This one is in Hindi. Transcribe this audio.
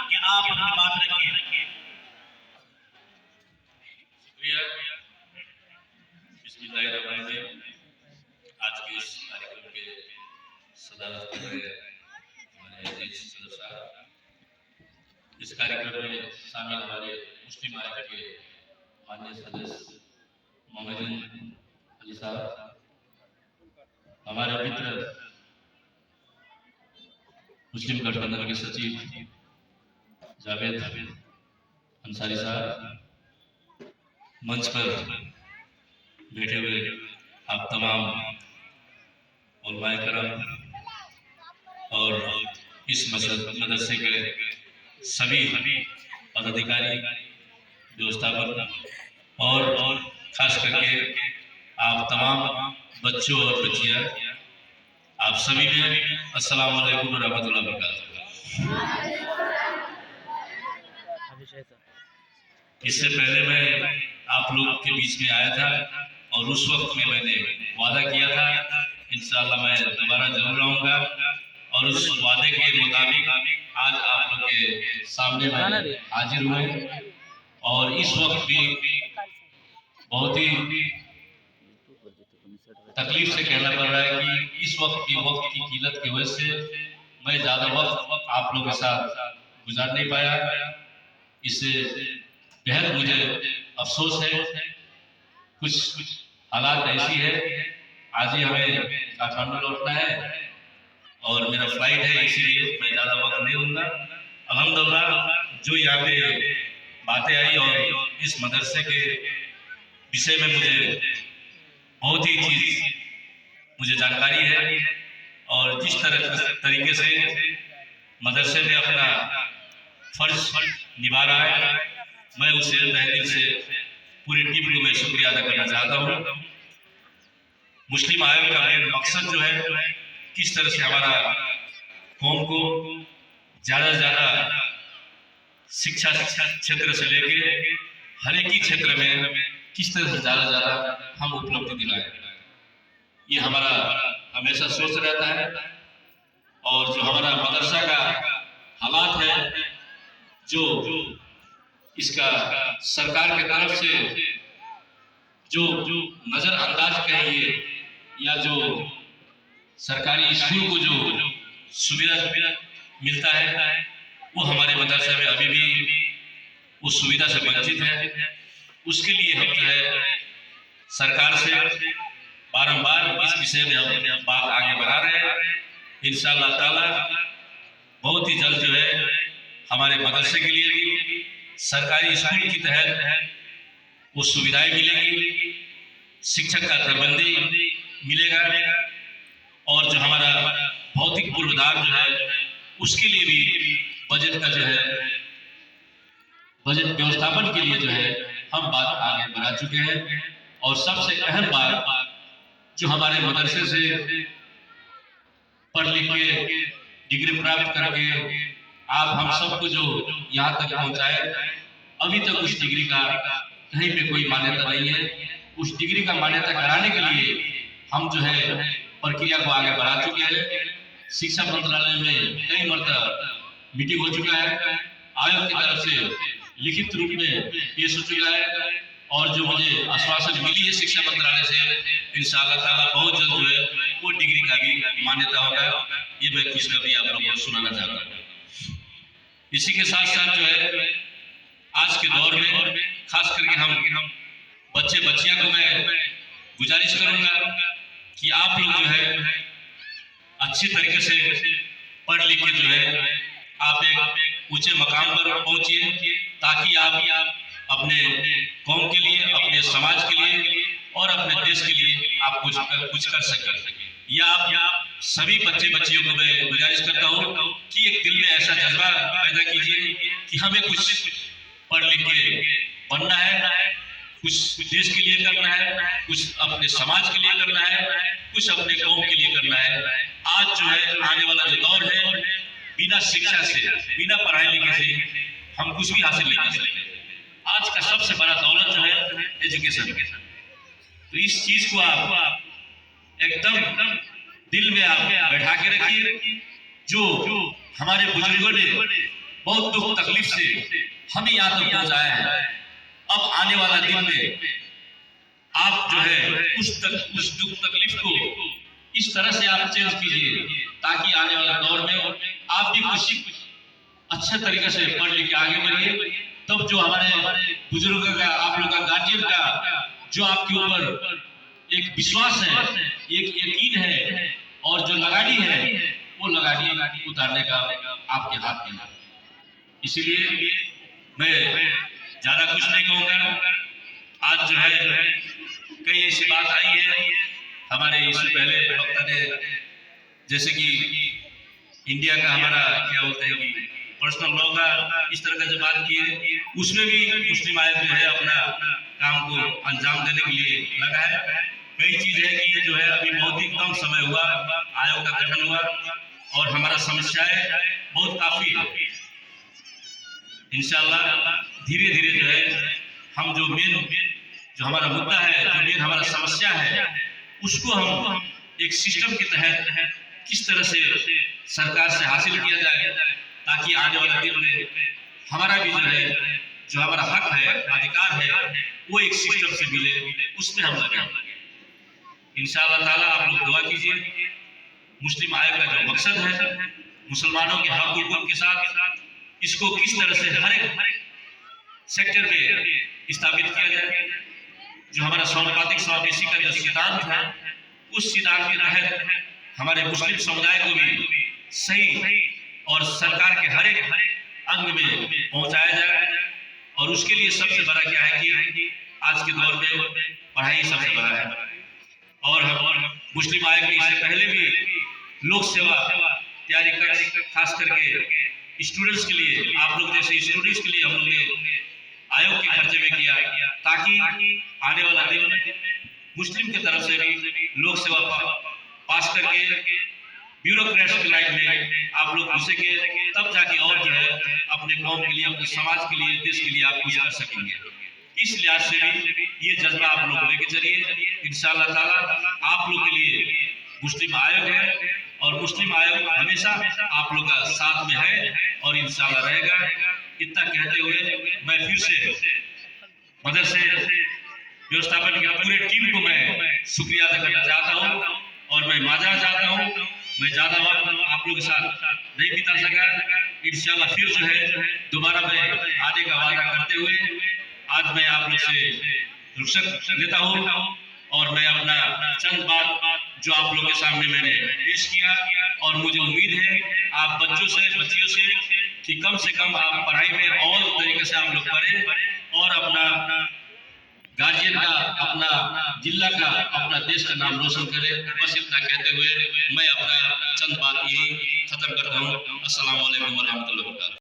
कि आप अपनी बात रखें। आज के इस कार्यक्रम के सदारत कर रहे हमारे अजीज सदस्य साहब, इस कार्यक्रम में शामिल हमारे मुस्लिम आयोग के माननीय सदस्य मोहम्मद अली साहब, हमारे मित्र मुस्लिम गठबंधन के सचिव जावेद अंसारी साहब, मंच पर बैठे हुए आप तमाम उलमाए करम और इस मदरसे के सभी पदाधिकारी, व्यवस्थापक और खास करके आप तमाम बच्चों और बच्चियां, आप सभी में अस्सलाम वालेकुम रहमतुल्लाहि व बरकातहू। इससे पहले मैं आप लोग के बीच में आया था और उस वक्त में मैंने वादा किया था इंशाअल्लाह मैं दोबारा जरूर आऊँगा, और उस वादे के मुताबिक आज आप लोग के सामने मैं हाजिर हुए। और इस वक्त भी बहुत ही तकलीफ से कहना पड़ रहा है कि इस वक्त की किल्लत की वजह से मैं ज़्यादा वक्त आप लोगों के साथ गुजार नहीं पाया। इससे बेहद मुझे अफसोस है। कुछ हालात ऐसी है, आज ही हमें काठमांडू लौटना है और मेरा फ्लाइट है, इसीलिए मैं ज़्यादा वक्त नहीं लूँगा। अल्हम्दुलिल्लाह जो यहाँ पे बातें आई और इस मदरसे के विषय में मुझे बहुत ही चीज़ मुझे जानकारी है, और जिस तरीके से मदरसे में अपना फर्ज निभा रहा है, मैं उसे तहे दिल से पूरी टीम को मैं शुक्रिया अदा करना चाहता हूँ। मुस्लिम आयोग का मेन मकसद जो है किस तरह से हमारा कौम को ज़्यादा से ज़्यादा शिक्षा क्षेत्र से लेके हर एक ही क्षेत्र में किस तरह से ज़्यादा से ज़्यादा हम उपलब्धि दिलाएं, ये हमारा हमेशा सोच रहता है। और जो हमारा मदरसा का हालात है, जो इसका सरकार की तरफ से जो नज़रअंदाज कहिए या जो सरकारी स्कूल को जो सुविधा मिलता है, वो हमारे मदरसे में अभी भी उस सुविधा से वंचित है। उसके लिए हम जो है सरकार से बारंबार इस विषय में हम बात आगे बढ़ा रहे हैं। इंशाअल्लाह ताला बहुत ही जल्द जो है हमारे मदरसे के लिए भी सरकारी स्कूल की तहत वो सुविधाएं मिलेंगी, शिक्षक का प्रबंधी मिलेगा, और जो हमारा भौतिक पूर्वाधार जो है उसके लिए भी बजट का जो है बजट व्यवस्थापन के लिए जो है हम बात आगे बढ़ा चुके हैं। और सबसे अहम बात, जो हमारे मदरसे से पढ़ लिख के डिग्री प्राप्त करके आप हम सबको जो यहाँ तक पहुँचाए, अभी तक उस डिग्री का कहीं पे कोई मान्यता नहीं है। उस डिग्री का मान्यता कराने के लिए हम जो है प्रक्रिया को आगे बढ़ा चुके हैं। शिक्षा मंत्रालय में कई मरतबा मीटिंग हो चुका है, आयोग की तरफ से लिखित रूप में पेश हो चुका है, और जो मुझे आश्वासन मिली है शिक्षा मंत्रालय से, इंशाअल्लाह ताला बहुत जल्द जो है वो डिग्री का भी मान्यता होगा। ये मैं खुशखबरी आप लोगों को सुनाना चाहता हूँ। इसी के साथ साथ जो है आज के दौर में खास करके हम बच्चे बच्चियां को मैं गुजारिश करूंगा कि आप लोग जो है अच्छी तरीके से पढ़ लिख के जो है आप एक ऊंचे मकाम पर पहुंचिए, ताकि आप अपने कौम के लिए, अपने समाज के लिए और अपने देश के लिए आप कुछ कर सकें। या आप सभी बच्चे बच्चियों को मैं गुजारिश करता हूँ कि एक दिल में ऐसा जज्बा पैदा कीजिए कि हमें कुछ पढ़ लिख के बनना है, कुछ देश के लिए करना है, कुछ अपने समाज के लिए करना है, कुछ अपने कौम के लिए करना है। आज जो है आने वाला जो दौर है, बिना शिक्षा से, बिना पढ़ाई लिखे से हम कुछ भी हासिल नहीं कर सकते। आज का सबसे बड़ा दौलत जो है एजुकेशन। तो इस चीज को आप एकदम दिल में आप बैठा के रखिए। जो हमारे बुजुर्गों ने बहुत दुख तकलीफ से हमें यहाँ तक पहुँचाया है। अब आने वाला दिन में आप जो है उस दुख तकलीफ को इस तरह से आप चेंज कीजिए ताकि आने वाले दौर में आप भी कुछ अच्छे तरीके से पढ़ लिख के आगे बढ़िए। तब जो हमारे बुजुर्गों का, आप लोग का, गार्जियन का जो आपके ऊपर एक विश्वास है, एक यकीन है और जो लगानी है, वो लगानी उतारने का आपके हाथ में है। इसीलिए मैं ज्यादा कुछ नहीं कहूँगा। आज जो है कई ऐसी बात आई है हमारे इससे पहले वक्ता ने, जैसे कि इंडिया का हमारा क्या बोलते हैं कि पर्सनल लॉ का इस तरह का जो बात की है, उसमें भी मुस्लिम आयोग जो है अपना काम को अंजाम देने के लिए लगा है। कई चीज है कि जो है अभी बहुत ही कम समय हुआ आयोग का गठन हुआ और हमारा समस्याएं बहुत काफी है। इंशाल्लाह धीरे धीरे जो है हम जो हमारा मुद्दा है, जो मेन हमारा समस्या है, उसको हम एक सिस्टम के तहत किस तरह से सरकार से हासिल किया जाए ताकि आने वाले दिन में हमारा भी जो है, जो हमारा हक है, अधिकार है, वो एक सिस्टम से मिले, उसमें हम लगे। इंशाअल्लाह ताला आप लोग दुआ कीजिए। मुस्लिम आयोग का जो मकसद है मुसलमानों के हक हुकूक के साथ इसको किस तरह से हर एक सेक्टर में स्थापित किया जाए। जो हमारा समानुपातिक समावेशी का जो सिद्धांत है, उस सिद्धांत के तहत हमारे मुस्लिम समुदाय को भी सही और सरकार के हर एक अंग में पहुंचाया जाए। और उसके लिए सबसे बड़ा क्या है कि आज के दौर में पढ़ाई सबसे बड़ा है। और हम मुस्लिम आयोग में इससे पहले भी लोक सेवा तैयारी कर, खास करके स्टूडेंट्स के लिए, आप लोग जैसे स्टूडेंट्स के लिए हम लोग ने आयोग के खर्चे में किया ताकि आने वाला दिन में मुस्लिम की तरफ से भी लोक सेवा पास करके ब्यूरोक्रेट्स की लाइन में आप लोग घुसेंगे, तब जाके और जो है अपने कौम के लिए, अपने समाज के लिए, देश के लिए आप कुछ कर सकेंगे। इस लिहाज से भी ये जज्बा आप लोग लेके चलिए। इंशाअल्लाह ताला आप लोग के लिए मुस्लिम आयोग है और मुस्लिम आयोग हमेशा आप लोग का साथ में है और इंशाअल्लाह रहेगा। इतना कहते हुए मैं फिर से मदरसे व्यवस्थापन के पूरे टीम को मैं शुक्रिया अदा करना चाहता हूँ और मैं माजरा चाहता हूँ। मैं ज्यादा वक्त आप लोगों के साथ नहीं बिता सका। इंशाअल्लाह फिर जो है दोबारा मैं आने का वादा करते हुए आज मैं आप लोग से रुखसत लेता हूँ और मैं अपना चंद बात जो आप लोगों के सामने मैंने पेश किया और मुझे उम्मीद है आप बच्चियों से कि कम से कम आप पढ़ाई में और तरीके से आप लोग पढ़ें और अपना गार्जियन का, अपना जिला का, अपना देश का नाम रोशन करें। बस इतना कहते हुए मैं अपना चंद बात यही खत्म करता हूँ। अस्सलाम वालेकुम व रहमतुल्लाहि व बरकातहू।